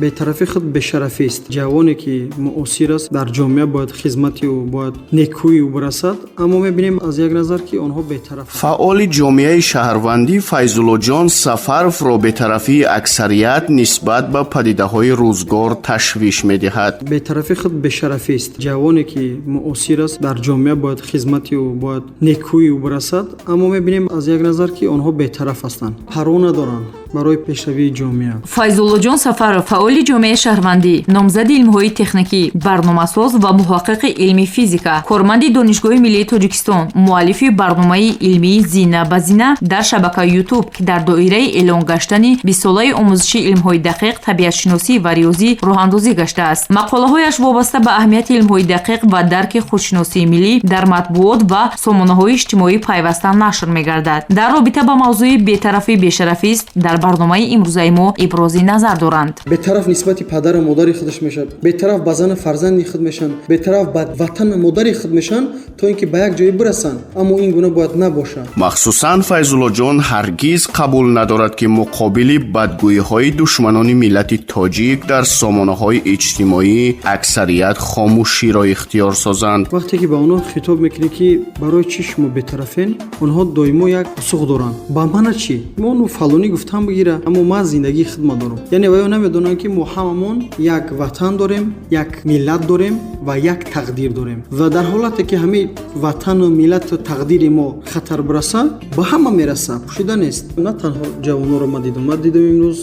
бетарафӣ худ бешарафӣ аст. ҷавоне ки муосир аст дар ҷомеа бояд хизмати ӯ бояд некӯи ӯ барасад, аммо мебинем аз як назар ки онҳо бетараф. фаъоли ҷомеаи шаҳрвандӣ Файзуллоҷон Сафаровро бетарафии аксарият нисбат ба падидаҳои рӯзгор ташвиш медиҳад. бетарафӣ худ бешарафӣ аст. ҷавоне ки муосир аст дар ҷомеа бояд хизмати ӯ бояд некӯи ӯ барасад, аммо мебинем аз як назар ки онҳо бетараф ҳастанд, парво надоранд барои пешравии ҷомеа. Файзуллоҷон Сафаров фаъоли ҷомеаи шаҳрвандӣ, номзади илмҳои техникӣ, барномасоз ва муҳаққиқи илми физика, корманди Донишгоҳи Миллии Тоҷикистон, муаллифи барномаи илмии Зина ба Зина дар шабакаи YouTube ки дар доираи эълон гаштани 20 солаи омӯзиши илмҳои дақиқ, табиатшиносӣ ва риёзӣ роҳандозӣ гаштааст. Мақолаҳояш вобаста ба аҳамияти илмҳои дақиқ ва дарки худшиносии миллӣ дар матбуот ва сомонаҳои иҷтимоӣ пайваста нашр мегардад. Дар робита ба мавзӯи бетарафӣ бешарафист дар барномаи имрӯзаи мо ибрози назар доранд. бетараф нисбати падару модари худаш мешавад, бетараф ба зани фарзанди худ мешаванд, бетараф ба ватани модари худ мешаванд, то ин ки ба як ҷое бирасанд, аммо ин гуна бояд набошад. махсусан Файзуллоҷон ҳаргиз қабул надорад ки муқобили бадгӯиҳои душманони миллати тоҷик дар сомонаҳои иҷтимоӣ аксарият хомӯширо ихтиёр созанд. вақте ки ба онҳо хитоб мекунӣ ки барои чӣ шумо бетарафен, онҳо доимо як посух доранд: ба мана чӣ? мону фалонӣ гуфтам бигира, аммо ман зиндагии хидмат дорам. яъне ва ё намедонанд ки мо ҳамамон як ватан дорем, як миллат дорем ва як тақдир дорем. ва дар ҳолате ки ҳамаи ватану миллату тақдири мо хатар бираса, ба ҳама мераса, пӯшида нест. на танҳо ҷавонҳоро ман дидам имрӯз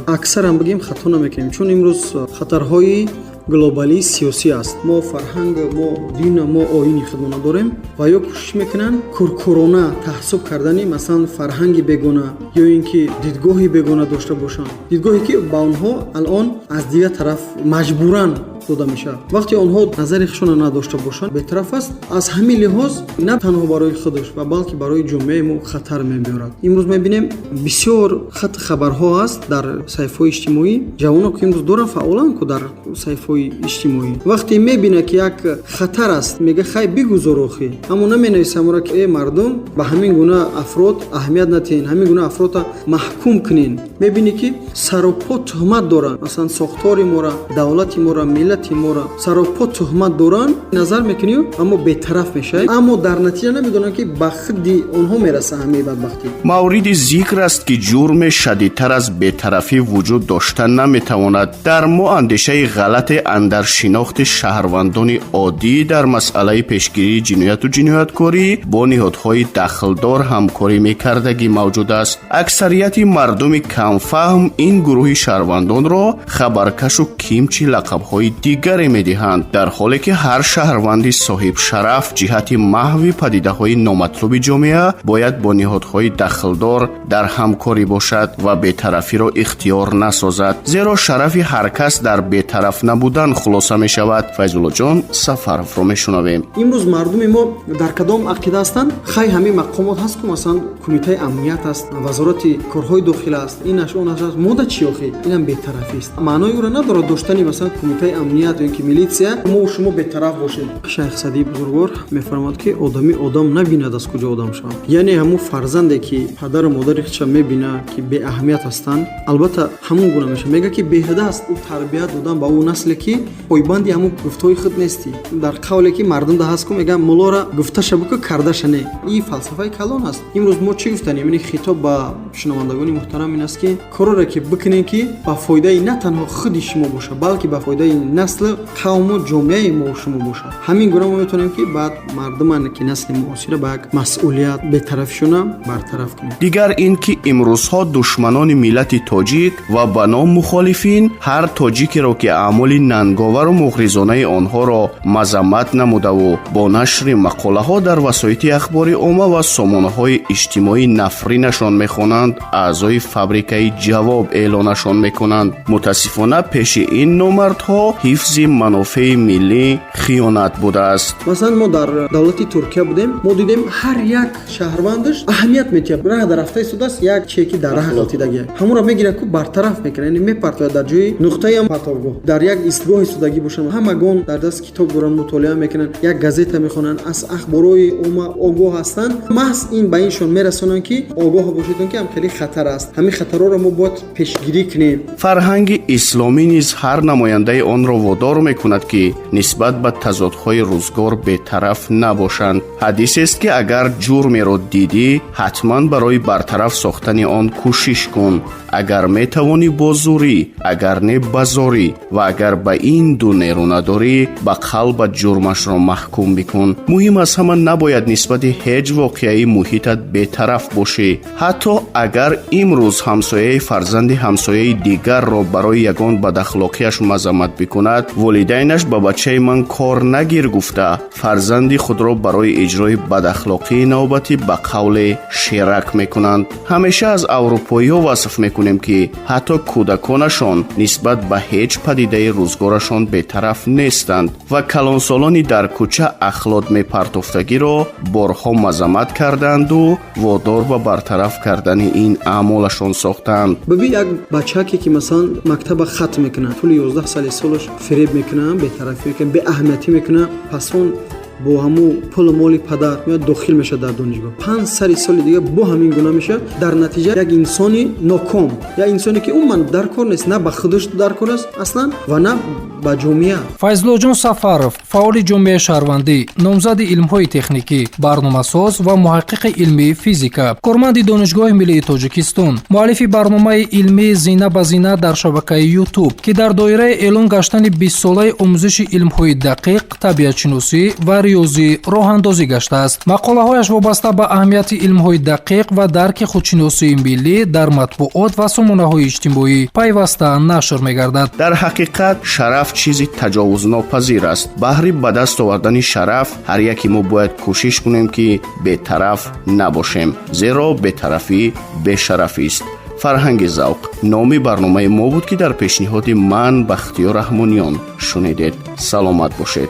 аксарам бигем хато намекунем, чун имрӯз хатарҳои глобалии сиёсӣ аст. мо фарҳанг, мо дин, мо оини худмона дорем ва ё кӯшиш мекунанд куркурона таҳссуб кардани масалан фарҳанги бегона ё ин ки дидгоҳи бегона дошта бошанд, дидгоҳе ки ба онҳо алон аз дигар тараф маҷбуран дода мешавад. вақте онҳо назари худшона надошта бошанд, бетараф аст, аз ҳамин лиҳоз на танҳо барои худаш ва балки барои ҷомеаи мо хатар мебиёрад. имрӯз мебинем бисёр хати хабарҳо аст дар саҳифаҳои иҷтимоӣ. ҷавонҳо ки имрӯз доранд фаъоланд ку дар саҳифаҳои иҷтимоӣ, вақте мебинад ки як хатар аст, мега хай бигузор охӣ, аммо наменависамора ки мардум ба ҳамин гуна афрод аҳамият натиҳен, ҳамин гуна афродро маҳкум кунен. мебинӣ ки саропо туҳмат доранд, масалан сохтори мора, давлати мора, миллати мора саропо туҳмат доранд, назар мекунӣ, аммо бетараф мешавӣ, аммо дар натиҷа намедонанд ки ба худи онҳо мераса ҳамаи бадбахтӣ. мавриди зикр аст ки ҷурме шадидтар аз бетарафӣ вуҷуд дошта наметавонад. дар мо андешаи ғалате андар шинохти шаҳрвандони оддӣ дар масъалаи пешгирии ҷинояту ҷинояткорӣ бо ниҳодҳои дахлдор ҳамкорӣ мекардагӣ мавҷуд аст. аксарияти мардуми камфаҳм ин гурӯҳи шаҳрвандонро хабаркашу кимчи лақабҳои дигаре медиҳанд, дар ҳоле ки ҳар шаҳрванди соҳибшараф ҷиҳати маҳви падидаҳои номатлуби ҷомеа бояд бо ниҳодҳои дахлдор дар ҳамкорӣ бошад ва бетарафиро ихтиёр насозад, зеро шарафи ҳар кас дар бетараф набудан хулоса мешавад. Файзуллоҷон Сафаровро мешунавем. имрӯз мардуми мо дар кадом ақида ҳастанд? хай ҳамаи мақомот ҳаст ку масалан кумитаи амният аст, вазорати корҳои дохила аст, инаш онаш аст, мода чӣ охӣ? инам бетарафист. маънои ӯро надорад доштани масалан кумитаи амният ё ки милитсия мо шумо бетараф бошед. шайх Садии бузургвор мефармояд ки одами одам набинад аз куҷо одам шавад. яъне ҳамун фарзанде ки падару модари худша мебина ки беаҳамият ҳастанд, албатта ҳамун гуна мешавад. мега ки беҳуда аст ӯ тарбият додан ба ӯ насле ки пойбанди ҳамун гуфтҳои худ нестӣ. дар қавле ки мардум да ҳаст ку мега мулора гуфташа бику кардаша не. ин фалсафаи калон аст. имрӯз мо чӣ гуфтанем? яъне хитоб ба шунавандагони муҳтарам ин аст ки короре ки бикунем ки ба фоидаи на танҳо худи шумо бошад, балки ба фоидаи насли қавму ҷомеаи мо шумо бошад. ҳамин гуна мо метавонем ки баъд мардуман ки насли муосира ба як масъулият бетарафшона бартараф кунем. дигар ин ки имрӯзҳо душманони миллати тоҷик ва ба ном мухолифин ҳар тоҷикеро ки аъмоли нанговару муғризонаи онҳоро мазаммат намудаву бо нашри мақолаҳо дар васоити ахбори омма ва сомонаҳои иҷтимоӣ нафринашон мехонанд, аъзои фабрикаи ҷавоб эълонашон мекунанд. мутаассифона пеши ин номардҳо ҳифзи манофеи миллӣ хиёнат будааст. масалан мо дар давлати туркия будем, мо дидем ҳар як шаҳрвандаш аҳамият метиҳад. раҳ дар рафта истодааст, як чеки дар раҳ қалтидаги ҳамонро мегирад ку бартараф мекунад, яъне мепартояд дар ҷои нуқтаи ҳам патовгоҳ дар як истгоҳи истодагӣ бошанд. ҳамагон дар даст китоб доранд, мутолиа мекунанд, як газета мехонанд, аз ахборои умма огоҳ ҳастанд. маҳз ин ба иншон мерасонанд ки огоҳ бошедон ки ҳамкали хатар аст. ҳамин хатарҳоро мо бояд пешгирӣ кунем. фарҳанги исломӣ низ ҳар намояндаи онро водор мекунад ки нисбат ба тазодҳои рӯзгор бетараф набошанд. ҳадисест ки агар ҷурмеро дидӣ, ҳатман барои бартараф сохтани он кӯшиш кун. агар метавонӣ бо зурӣ, агар не ба зорӣ, ва агар ба ин ду нерӯ надорӣ, ба қалбат ҷурмашро маҳкум бикун. муҳим аз ҳама набояд нисбати ҳеҷ воқеаи муҳитат бетараф бошӣ. ҳатто агар имрӯз ҳамсояи фарзанди ҳамсояи дигарро барои ягон бадахлоқияш мазаммат бикунад, волидайнаш ба бачаи ман кор нагир гуфта фарзанди худро барои иҷрои бадахлоқии навбатӣ ба қавле шерак мекунанд. ҳамеша аз аврупоиҳо васф мекунем ки ҳатто кӯдаконашон нисбат ба ҳеҷ падидаи рӯзгорашон бетараф нестанд ва калонсолони дар кӯча ахлод мепартофтагиро борҳо мазаммат карданду водор ба бартараф кардани ин аъмолашон сохтанд. бибин як бачаке ки масалан мактаба хат мекунад, тӯли 11 сали солаш фиреб мекунад, бетарафӣ мекунад, беаҳамиятӣ мекунад, пас он бо ҳаму пулу моли падар меояд дохил мешад дар донишгоҳ. 5 сари соли дигар бо ҳамин гуна мешад. дар натиҷа як инсони ноком, як инсоне ки умуман дар кор нест, на ба худаш дар кор аст аслан ва на ба ҷомеа. Файзлоҷон Сафаров, фаъоли ҷомеаи шаҳрвандӣ, номзади илмҳои техникӣ, барномасоз ва муҳаққиқи илмии физика, корманди Донишгоҳи Миллии Тоҷикистон, муаллифи барномаи илмии Зина ба зина дар шабакаи YouTube, ки дар доираи эълон гаштани 20-солаи омӯзиши илмҳои дақиқ, табиатшиносӣ ва риёзӣ роҳандозӣ гаштааст. мақолаҳояш вобаста ба аҳамияти илмҳои дақиқ ва дарки худшиносии миллӣ дар матбуот ва сомонаҳои иҷтимоӣ пайваста нашр мегардад. дар ҳақиқат шараф чизи таҷовузнопазир аст. баҳри ба даст овардани шараф ҳар яки мо бояд кӯшиш кунем ки бетараф набошем, зеро бетарафӣ бешарафист. фарҳанги завқ номи барномаи мо буд ки дар пешниҳоди ман Бахтиёр Раҳмониён шунидед. саломат бошед.